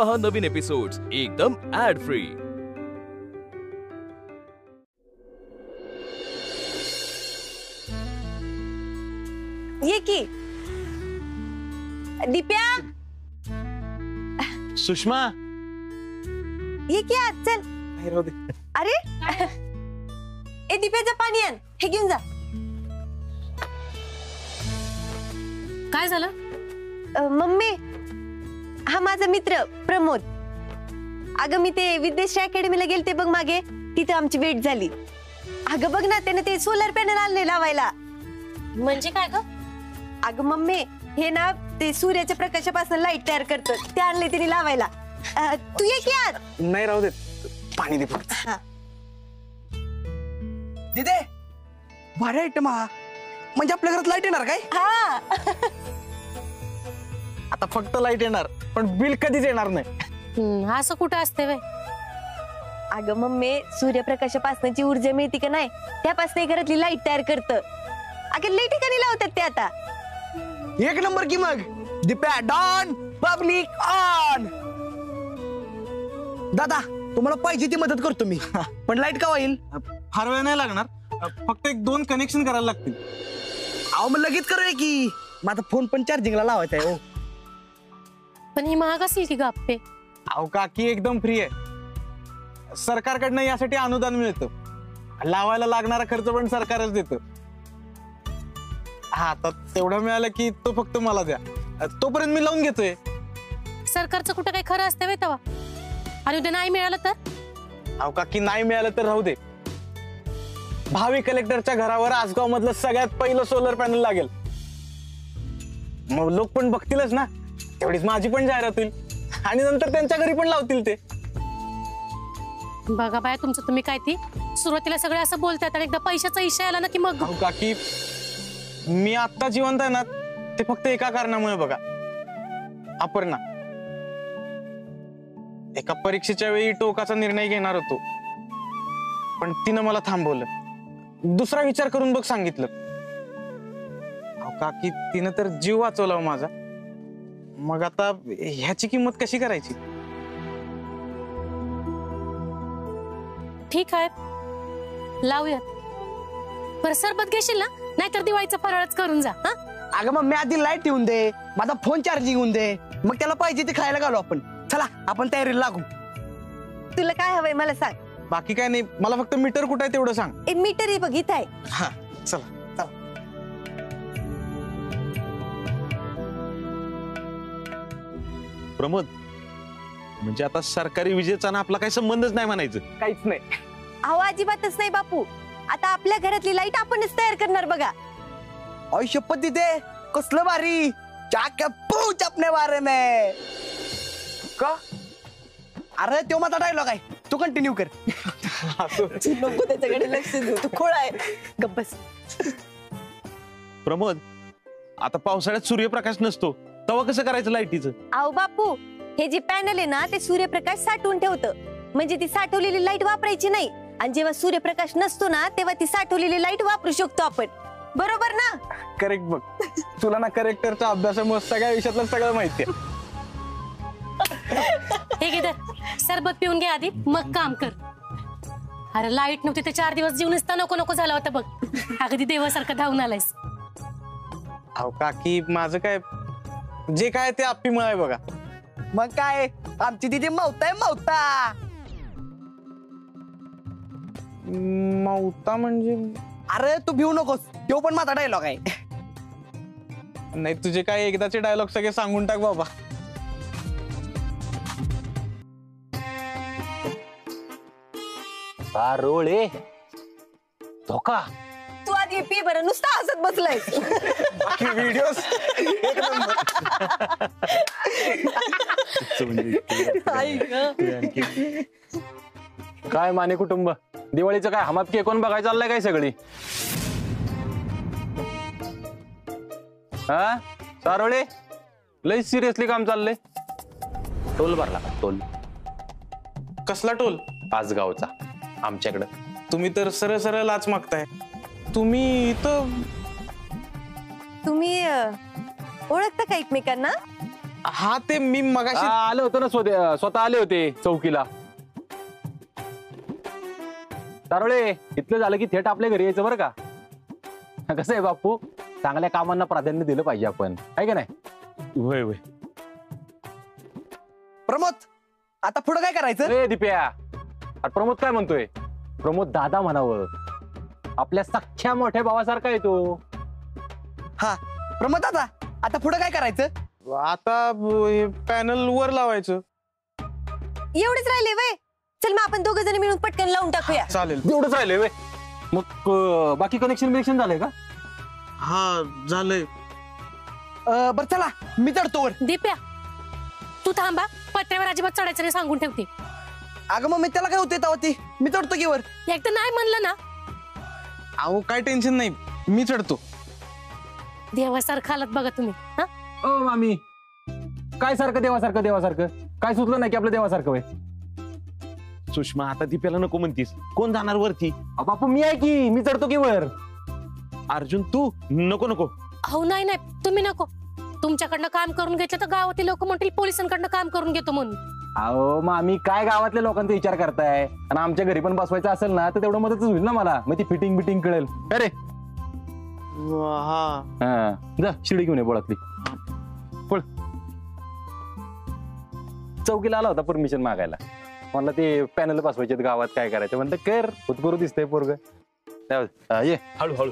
पहा नवीन एपिसोड्स एकदम add free. ये की दीप्या, सुषमा, ये की आज चल। अरे ए दीप्याचं पाणी आण, हे घेऊन जा। काय झालं? मम्मी, हा माझा मित्र प्रमोद। अगं मी ते विद्याश्री अकॅडमीला गेलते बघ मागे, तिथे आमची भेट झाली। अगं बघ ना, त्याने ते सोलर पॅनल आणले लावायला। म्हणजे काय ग? अगं मम्मी, हे ना ते सूर्याच्या प्रकाशापासून लाईट तयार करतात, ते आणले तिने लावायला। तू ये की आज। नाही राहू दे, पाणी दे फक्त। दिदे, भारी आयटम हा। म्हणजे आपल्या घरात लाईट येणार काय? हा आता फक्त लाईट येणार, पण बिल कधीच येणार नाही। असं कुठं असते वे? अगं मम्मी, सूर्यप्रकाशापासूनची ऊर्जा मिळते का नाही, त्यापासून घरातली लाईट तयार करतं। अगं लई ठिकाणी लावतात ते आता। एक नंबर की मग। Deepya don, public on. दादा, तुम्हाला पाहिजे ती मदत करतो मी, पण लाईट का होईल? फार वेळ नाही लागणार, फक्त 1-2 कनेक्शन करायला लागतील। अहो मग लगेच करूया की, माझा फोन पण चार्जिंगला लावायचा आहे। पण ही महाग असेल की गप्पे? अहो काकी एकदम फ्री आहे, सरकारकडनं यासाठी अनुदान मिळतं। लावायला लागणारा खर्च पण सरकारच देतं। हा, आता तेवढं मिळालं की तो फक्त मला द्या, तोपर्यंत मी लावून घेतोय। सरकारचं कुठं काही खरं असतं वे तवा? आणि उद्या नाही मिळालं तर? अहो काकी, नाही मिळालं तर राहू दे, भावी कलेक्टरच्या घरावर आसगाव मधलं सगळ्यात पहिलं सोलर पॅनल लागेल। मग लोक पण बघतीलच ना, तेवढीच माझी पण जाहिरात होईल, आणि नंतर त्यांच्या घरी पण लावतील ते। बघा बाय, तुमचं तुम्ही काय ती सुरुवातीला सगळे असं बोलतात, आणि एकदा पैशाचा इशा आला ना की मग। अहो काकी, मी आता जिवंत आहे ना, ते फक्त एका कारणामुळे बघा। अपर्णा एका परीक्षेच्या वेळी टोकाचा निर्णय घेणार होतो, पण तिनं मला थांबवलं, दुसरा विचार करून बघ सांगितलं। अहो काकी, तिनं तर जीव वाचवला माझा, मग आता ह्याची किंमत कशी करायची? ठीक आहे, लावूयात। बरं सरबत घेशील ना? नाहीतर दिवाळीचा फराळच करून जा। हा, अगं मग मी आधी लाईट येऊन दे, माझा फोन चार्जिंग होऊन दे, मग त्याला पाहिजे ते खायला घालू आपण। चला आपण तयारीला लागू। तुला काय हवंय मला सांग। बाकी काय नाही, मला फक्त मीटर कुठं आहे तेवढं सांग। ए मीटर हे बघ, इथं आहे। हा चला। प्रमोद, म्हणजे आता सरकारी विजेचा ना आपला काही संबंधच नाही म्हणायचं? काहीच नाही। अहो अजिबातच नाही बापू, आता आपल्या घरातली लाईट आपणच तयार करणार बघा। और शपथ दीदे, कसलं भारी, जाके पूछ अपने बारे में। का? अरे तो माझा डायलॉग आहे, तू कंटिन्यू कर। नको त्याच्याकडे लक्ष देऊ, तू खोळा आहे, गप्प बस। प्रमोद, आता पावसाळ्यात सूर्यप्रकाश नसतो, तेव्हा कसं करायचं लाईटीचं? अहो बापू, हे जे पॅनल आहे ना, ते सूर्यप्रकाश साठवून ठेवतं, म्हणजे ती साठवलेली लाईट वापरायची नाही, आणि जेव्हा सूर्यप्रकाश नसतो ना, तेव्हा ती साठवलेली लाईट वापरू शकतो आपण। बरोबर ना? करेक्ट बघ, तुला ना करेक्टरच्या अभ्यासामुळे सगळ्या विषयातलं सगळं माहितीये। हे घे दर, सरबत पिऊन घे आधी, मग काम कर। अरे लाईट नव्हती ते 4 दिवस जीव नुसता नको नको झाला होता बघ, अगदी देवासारखं धावून आलायस। अहो काकी, माझं काय, जे काय ते आप्पीमुळे आहे बघा। मग काय, आमची दीदी मावता आहे, मावता। मावता म्हणजे? अरे तू भिऊ नकोस, तो पण माझा डायलॉग आहे। नाही, तुझे काय एकदाचे डायलॉग सगळे सांगून टाक बाबा। रोळे धोका, तू आधी पी बरं, नुसता हसत बसलाय। बाकी व्हिडिओज एक नंबर। काय माने कुटुंब, दिवाळीचं काय हमात के कोण बघायला चाललंय काय सगळी? हा सारोळे, लय सिरियसली काम चाललंय? टोल भरला का? टोल कसला टोल? आसगावचा आमच्याकडं। तुम्ही तर सरळ सरळ लाच मागताय। तुम्ही इथं तुम्ही ओळखता का एकमेकांना? हा ते मी मगाशी आले होते ना स्वतः आले होते चौकीला. तारोळे इथलं झालं की थेट आपल्या घरी यायचं बरं का. कसं आहे बापू, चांगल्या कामांना प्राधान्य दिलं पाहिजे आपण, आहे का नाही. वय वय. प्रमोद आता पुढे काय करायचं? ए दिप्या, अरे प्रमोद काय म्हणतोय? प्रमोद दादा म्हणावं, आपल्या सख्या मोठ्या भावासारखा आहे तो. हा प्रमोद दादा आता पुढे काय करायचं? आता पॅनल वर लावायचं. एवढेच राहिले वय. चल मग आपण दोघं जण मिळून पटकन लावून टाकूया. चालेल. एवढंच राहिलंय वे. मग बाकी कनेक्शन बिनेक्शन झालंय का? हा झालंय. बर चला मी चढतो वर. दिप्या तू थांबा, पत्र्यावर अजिबात चढायचं नाही सांगून ठेवते. अगं मग मी त्याला काय होते तेव्हा ती मी चढतो की वर. एकदा नाही म्हणलं ना. अहो काय टेन्शन नाही, मी चढतो. देवासारखं आलात बघा तुम्ही. हा ओ मामी, काय सारखं देवासारखं काय सुचलं नाही की आपलं देवासारखं वय. सुषमा आता दीप्याला नको म्हणतीस, कोण जाणार वरती? बापू मी आहे की, मी चढतो की वर. अर्जुन तू नको नको. अहो नाही तुम्ही नको. तुमच्याकडनं काम करून घेतलं तर गावातील लोक म्हणतील पोलिसांकडनं काम करून घेतो म्हणून. अहो मामी काय गावातल्या लोकांचा विचार करताय, आणि आमच्या घरी पण बसवायचं असेल ना तर तेवढं मदतच होईल ना मला. मग ती फिटिंग बिटिंग कळेल. अरे हा जा शिडी घेऊन ये बोळातली. पळ. चौकीला आला होता परमिशन मागायला. म्हणलं ते पॅनल बसवायचे गावात, काय करायचं म्हणलं कर, उत्करू दिसतंय पोरग. ये हळूहळू.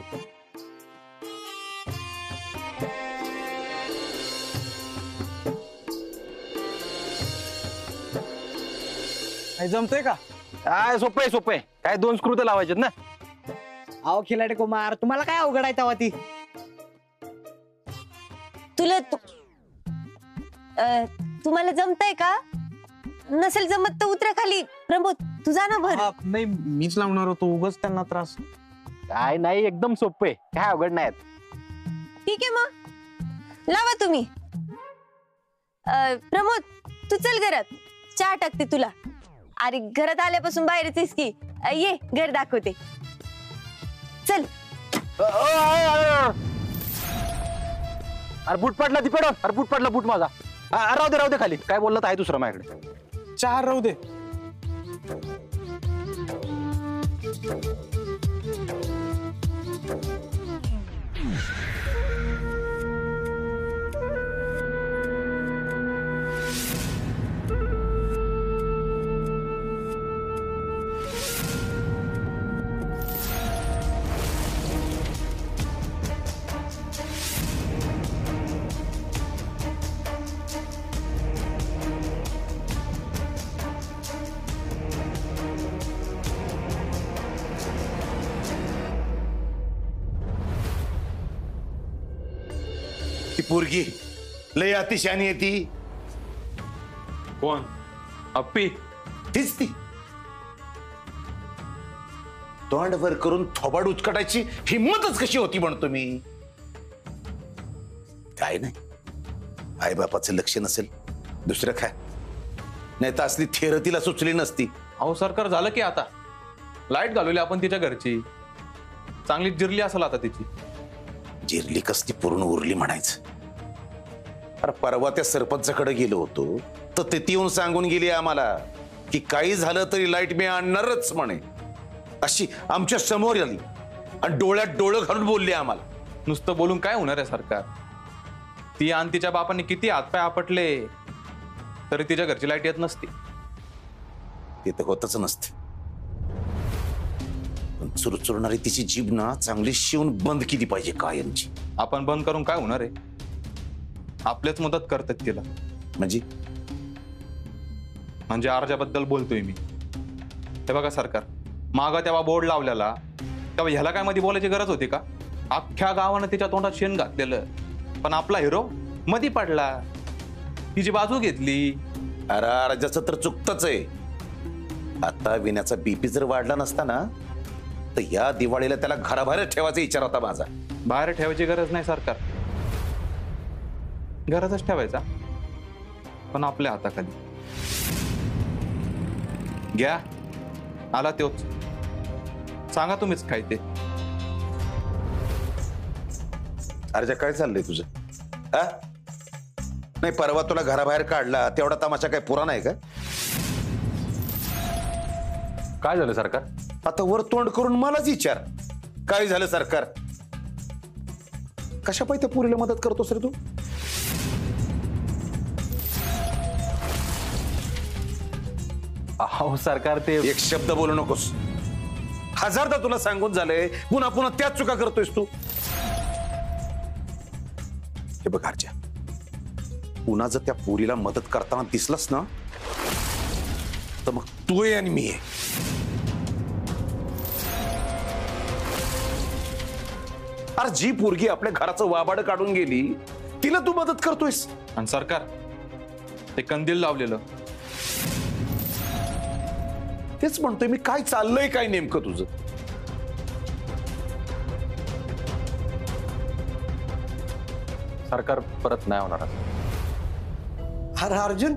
काय जमतंय का? काय सोपं आहे काय 2 स्क्रू तर लावायचे ना. अहो खिलाडी कुमार तुम्हाला काय अवघड आहे तेव्हा ती. तुम्हाला जमतंय का? नसेल जमत तर उतरा खाली. प्रमोद तू जा ना भर. हा, नाही मीच लावणार होतो, उगाच त्यांना त्रास. काय नाही, एकदम सोपं आहे, काय अवघड नाही. ठीक आहे मग लावा तुम्ही. प्रमोद तू चल घरात, चहा टाकते तुला. अरे घरात आल्यापासून बाहेरच आहेस की. ये घर दाखवते. चल. अरे बूट पडला तिकडं, अरे बूट पडला बूट माझा. राहू दे खाली. काय बोललं तर आहे दुसरं माझ्याकडे. चार राहू दे. ती पोरगी लय अतिशानी आहे ती. कोण? अप्पी? तीच ती. तोंड वर करून थोबाड उचकटायची हिंमतच कशी होती म्हणतो मी. काय नाही, आई बापाचं लक्ष नसेल, दुसरं काय नाही तर असली थेर तिला सुचली नसती. अहो सरकार झालं की आता लाईट घालवली आपण तिच्या घरची, चांगली जिरली असेल आता तिची. जिरली कसली पूर्ण उरली म्हणायचं. अरे परवा त्या सरपंचाकडे गेलो होतो तर ते ती येऊन सांगून गेली आम्हाला की काही झालं तरी लाईट मी आणणारच म्हणे. अशी आमच्या समोर आली आणि डोळ्यात डोळं घालून बोलली आम्हाला. नुसतं बोलून काय होणार आहे सरकार. ती आणि तिच्या बापाने किती हातपाय आपटले तरी तिच्या घरची लाईट येत नसती. ते तर होतच नसते. पण चुरचुरणारी तिची जीभ ना चांगली शिवून बंद केली पाहिजे कायमची. आपण बंद करून काय होणार आहे. आपलेच मदत करतात तिला. म्हणजे अर्जाबद्दल बोलतोय मी. हे बघा सरकार, मागा तेव्हा बोर्ड लावलेला तेव्हा ह्याला काय मध्ये बोलायची गरज होती का. अख्ख्या गावानं तिच्या तोंडात शेण घातलेलं, पण आपला हिरो मधी पडला, तिची बाजू घेतली. अरे अर्जाचं तर चुकतच आहे. आता विण्याचा बीपी जर वाढला नसता ना तर या दिवाळीला त्याला घराबाहेर ठेवायचा विचार होता माझा. बाहेर ठेवायची गरज नाही सरकार, घरातच ठेवायचा, पण आपल्या हाताखाली. घ्या, आला तोच. सांगा तुम्हीच काय ते. अर्जा काय चाललंय तुझं? हा नाही परवा तुला घराबाहेर काढला तेवढा तमाशा काय पुरा नाही का? काय झालं सरकार? आता वर तोंड करून मलाच विचार, काय झालं सरकार? कशा पाहिजे त्या पुरीला मदत करतोस रे तू? अहो सरकार ते एक शब्द बोलू नकोस. हजारदा तुला सांगून झालंय, पुन्हा पुन्हा त्याच चुका करतोयस तू. हे बघ अर्जा, पुन्हा जर त्या पुरीला मदत करताना दिसलास ना तर मग तू आहे आणि मी आहे. अरे जी पोरगी आपल्या घराचं वाबाड काढून गेली तिला तू मदत करतोयस. आणि सरकार ते कंदील लावलेलं, तेच म्हणतोय मी, काय चाललंय काय नेमकं तुझं? सरकार परत नाही होणार. अरे अर्जुन,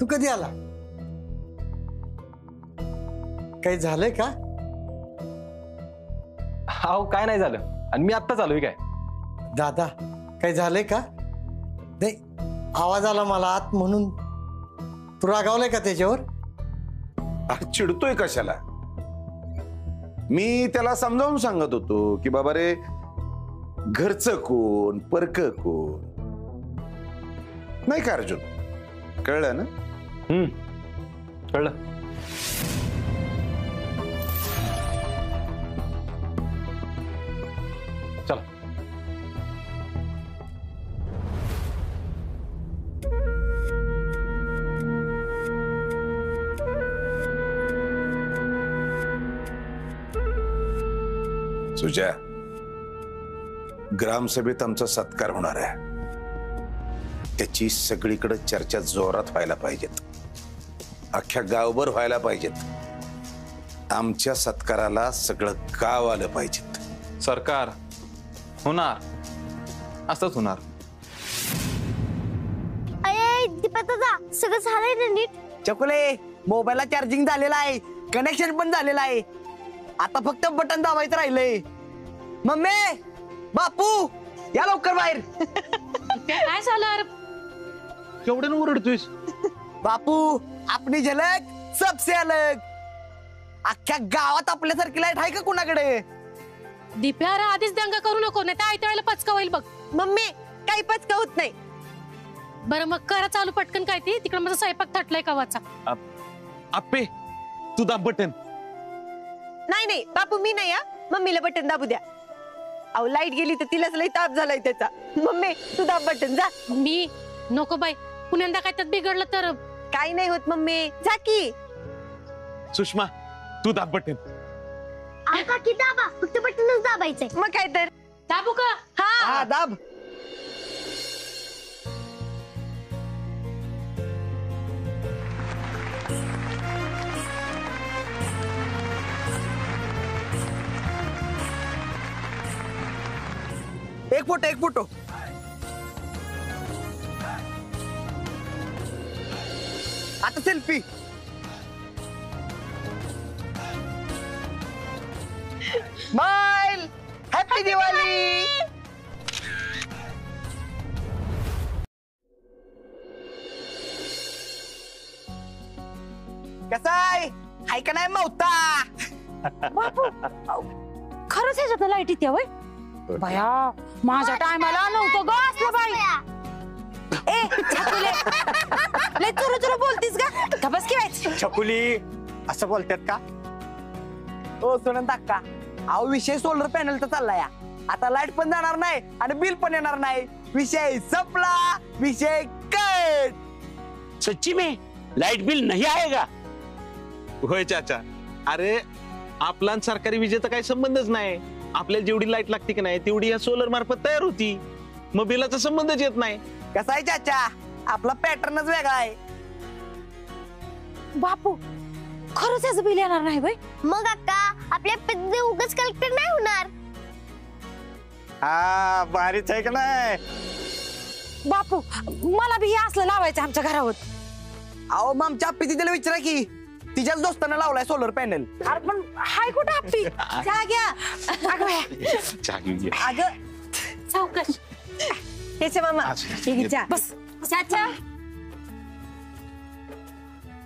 तू कधी आला? काही झालंय का? अहो काय नाही झालं, आणि मी आत्ताच आलोय. काय दादा, काही झालंय का? नाही, आवाज आला मला आत म्हणून. तू रागावलाय का त्याच्यावर? अरे चिडतोय कशाला? मी त्याला समजावून सांगत होतो की बाबा रे, घरचं कोण परक कोण नाही का अर्जुन? कळलं ना? कळलं. चला. सुजा, ग्रामसभेत आमचा सत्कार होणार आहे. त्याची सगळीकडे चर्चा जोरात व्हायला पाहिजेत, अख्ख्या गावभर व्हायला पाहिजेत. आमच्या सत्काराला सगळं गाव आलं पाहिजेत. सरकार होणार, असंच होणार. अये दीपादादा, सगळं झालंय ना नीट? चकुले, मोबाईलला चार्जिंग झालेला आहे, कनेक्शन पण झालेलं आहे. आता फक्त बटन दाबायचं राहिलंय. मम्मी, बापू, या लवकर बाहेर. काय झालं अरे? केवढ्यानं ओरडतोयस? बापू, आपली झलक सबसे अलग. अख्ख्या गावात आपल्यासारखी लाईट आहे का कुणाकडे? दिप्या अरे आधीच दंगा करू नको, नाही तर आयत्या वेळेला पचका होईल बघ. मम्मी, काही पचका होत नाही. बरं मग करा चालू पटकन. काय ती तिकडे माझा स्वयंपाक थटलाय कवाचा. आप्पे, तू दाब बटन. नाही नाही बापू, मी नाही. मम्मीला बटन दाबू द्या. अहो लाईट गेली तर तिलाच लई ताप झालाय त्याचा. मम्मी तू दाब बटन, जा. मी नको बाई, पुण्यांदा काय त्यात बिघडलं तर. काही नाही होत मम्मी, जा की. सुषमा, तू दाब बटन. आका की दाबा, फक्त बटनच दाबायचंय. मग काय तर. दाबू का? हा दाब. एक फोटो, एक फोटो. आता सेल्फी. स्माइल. हॅपी दिवाळी. कसा आहे? हाय का नाही मौता? खरंच ह्याच्यात लाईट येते वय? बया, माझ्या टायमाला नव्हतं ग असलं बाई. ए छकुले, लय चुरू चुरू बोलतीस का बस की बाई. छकुली, असं बोलतात का? ओ सुनंदा अक्का, अहो विषय सोलर पॅनलचा चाललाय. आता लाईट पण जाणार नाही आणि बिल पण येणार नाही. विषय संपला, विषय कट. सच्ची में लाइट बिल नहीं आएगा? होय चाचा. अरे आपला आणि सरकारी विजेचा काही संबंधच नाही. आपल्याला जेवढी लाईट लागते की नाही तेवढी या सोलर मार्फत तयार होती, मग बिलाचा संबंधच येत नाही. कसा आहे चाचा, आपला पॅटर्नच वेगळा आहे. बापू, खरंच ह्याचं बिल येणार नाही बाई? मग अक्का, आपल्या पेद्दे उगाच कलेक्टर नाही होणार. हा भारीच आहे का नाही? बापू, मला बी हे असलं लावायचं आमच्या घरावर. अहो मग आमच्या आप्पी तिला विचारा की, तिच्याच दोस्तानं लावलाय सोलर पॅनल. अरे पण हाय कुठं आप्पी? चहा घ्या. अगं बाया, अगं सावकाश. याचे मामा, हे घे चहा. बस चाचा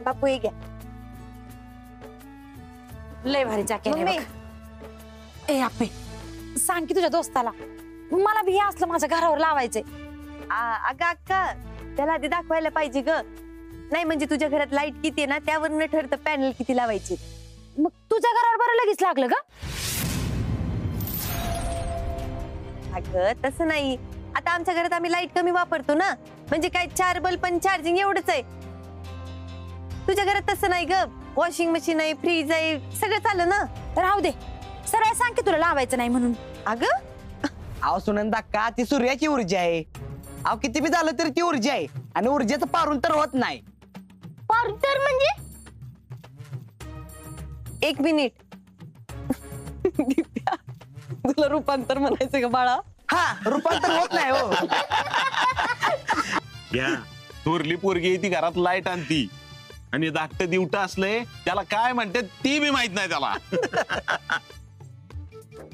बापू हे घ्या. लय भारी जॅकेट आहे मम्मी. बघ. ए आपे सांग की तुझ्या दोस्ताला मला बी हे असलं माझ्या घरावर लावायचंय. अगं अक्का त्याला आधी दाखवायला पाहिजे ग. नाही म्हणजे तुझ्या घरात लाईट किती आहे ना त्यावरून ठरतं पॅनल किती लावायची. मग तुझ्या घरावर बरं लगेच लागलं का? अगं तसं नाही. आता आमच्या घरात आम्ही लाईट कमी वापरतो ना, म्हणजे काय 4 बल्ब पण चार्जिंग एवढंच आहे. तुझ्या घरात तसं नाही ग. वॉशिंग मशीन आहे, फ्रीज आहे, सगळं चाललं ना. राहू दे सरळ सांग की तुला लावायचं नाही म्हणून. अगं अहो सुनंदा का ती सूर्याची ऊर्जा आहे. अहो किती बी झालं तरी ती ऊर्जा आहे आणि ऊर्जेचं पारून तर होत नाही. तर म्हणजे 1 मिनिट. दिप्या, तुला रूपांतर म्हणायचं का बाळा? हा रूपांतर होत नाही हो. घ्या थोरली पोरगी ती घरात लाईट आणती आणि धाकट दिवट असलंय त्याला काय म्हणते ती बी माहित नाही त्याला.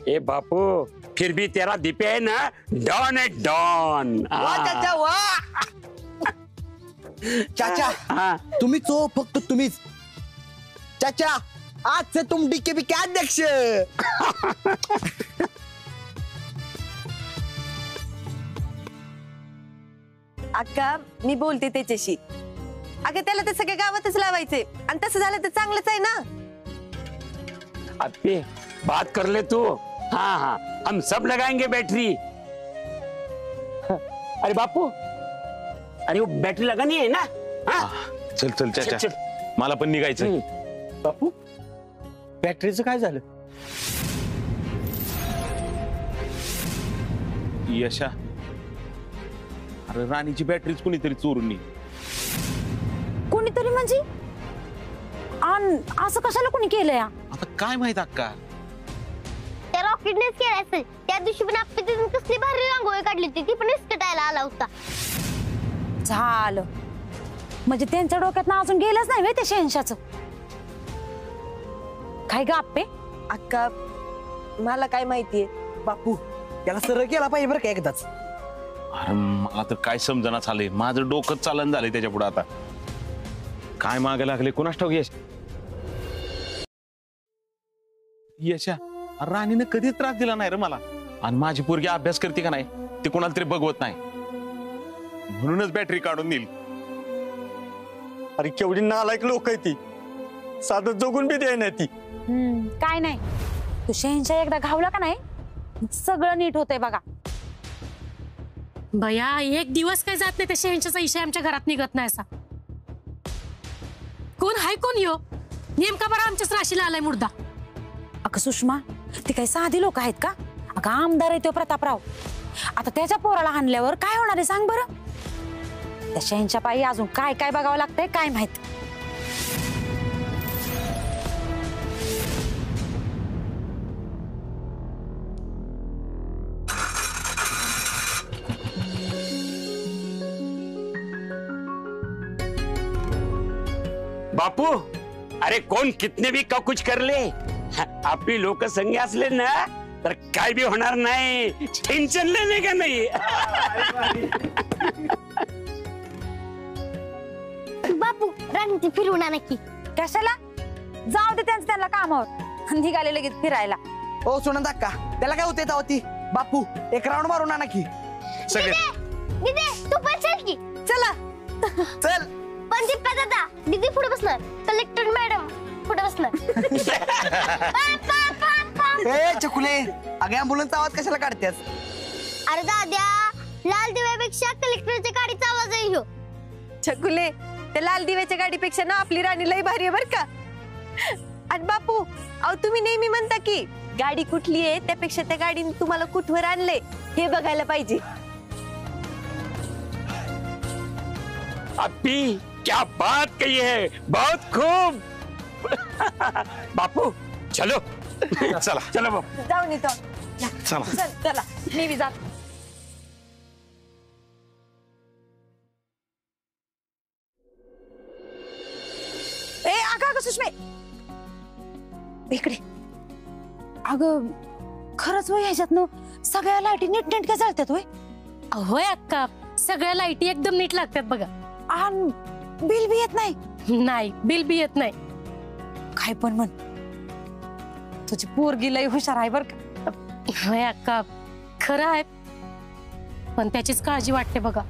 ए बापू फिर भी तेरा दीपे है ना डॉन है डॉन. वा चाचा वा. चाचा हाँ. तुम्हीच हो फक्त तुम्हीच. चाचा आज से तुम डीकेबी के अध्यक्ष. अक्का मी बोलते त्याच्याशी. अगं त्याला तर सगळ्या गावातच लावायचे आणि तसं झालं तर चांगलंच आहे ना. अप्पे बात कर ले तू. हाँ हाँ हम सब लगाएंगे बैटरी. अरे बापू अरे वो बैटरी लगानी है ना. हाँ चल चल चाचा चल. मला पण निघायचं. बापू बॅटरीचं काय झालं? यशा अरे राणीची बॅटरीच कुणीतरी चोरून नेली. कोणीतरी म्हणजे असं कशाला कोणी केलंय? आता काय माहित अक्का. त्या रॉकेटनेच केलं असेल. त्या दिवशी पण आपण तिथून कसली भारी रांगोळी काढली होती ती पण विस्कटायला आला होता. झालं म्हणजे त्यांच्या डोक्यात ना अजून गेलंच नाही व्हय ते शहनशाचं. काय ग आप्पे? अक्का मला काय माहितीये. बापू त्याला सरळ केला पाहिजे बरं का एकदाच. अरे मला तर काय समजना झालंय. माझं डोकं चालन झालंय त्याच्या पुढे. आता काय मागे लागले कोणास ठाऊक. यश यशा राणीनं कधीच त्रास दिला नाही रे मला. आणि माझी पोरगी अभ्यास करते का नाही ते कोणाला तरी बघवत नाही म्हणूनच बॅटरी काढून नेली. अरे केवढी नालायक लोक आहे ती. साधं जगून बी द्याय नाही ती. काय नाही तू शहनशाह एकदा घावला का नाही मग सगळं नीट होतंय बघा. भया 1 दिवस काय जात नाही त्या शहनशाचा इशा आमच्या घरात निघत नाही असा. कोण हाय कोण यो नेमका बरं आमच्याच राशीला आलाय मुर्दा. अगं सुषमा ती काही साधी लोक आहेत का? अगं आमदार आहे तो प्रतापराव. आता त्याच्या पोराला हाणल्यावर काय होणार आहे सांग बरं. त्या शहनशाह पायी अजून काय काय बघावं लागतंय काय माहित. बापू अरे कोण कितने भी का कुछ कर ले आपली लोक संगी असले ना तर काय बी होणार नाही. टेन्शन लेने का नाही. बापू राणीची फिरवून आणा की. कशाला? जाऊ दे त्यांचं त्यांना कामावर निघाले लगेच फिरायला. ओ सुनंदा का त्याला काय होते होती. बापू एक राऊंड मारून आणा की. सगळे दीदी तू पण चल की. चला चल. पण दिप्पा दादा दीदी पुढे बसणार. कलेक्टर मॅडम पुढे बसणार. ए चकुले अगे अँब्युलन्सचा आवाज कशाला काढतेस? अरे दाद्या लाल दिव्यापेक्षा कलेक्टरच्या गाडीचा आवाज आहे ह्यो. छकुले त्या लाल दिव्याच्या गाडीपेक्षा ना आपली राणी लई भारी आहे बर का. आणि बापू अहो तुम्ही नेहमी म्हणता की गाडी कुठली आहे त्यापेक्षा त्या गाडीने तुम्हाला कुठवर आणले हे बघायला पाहिजे. अप्पी क्या बात कही है बहुत खूब. बापू चलो चला चलो बापू. जाऊन येतो. चला चल चला मी बी जात. ए अगं सुषमे इकडे. अगं खरंच वय ह्याच्यातनं सगळ्या लाईटी नीट नेटक्या चालतात होय. होय अक्का सगळ्या लाईटी एकदम नीट लागतात बघा. आणि बिल बी येत नाही. नाही, बिल बी येत नाही. काय पण म्हण, तुझी पोरगी लई हुशार आहे बर का. होय अक्का, खरं आहे, पण त्याचीच काळजी वाटते बघा.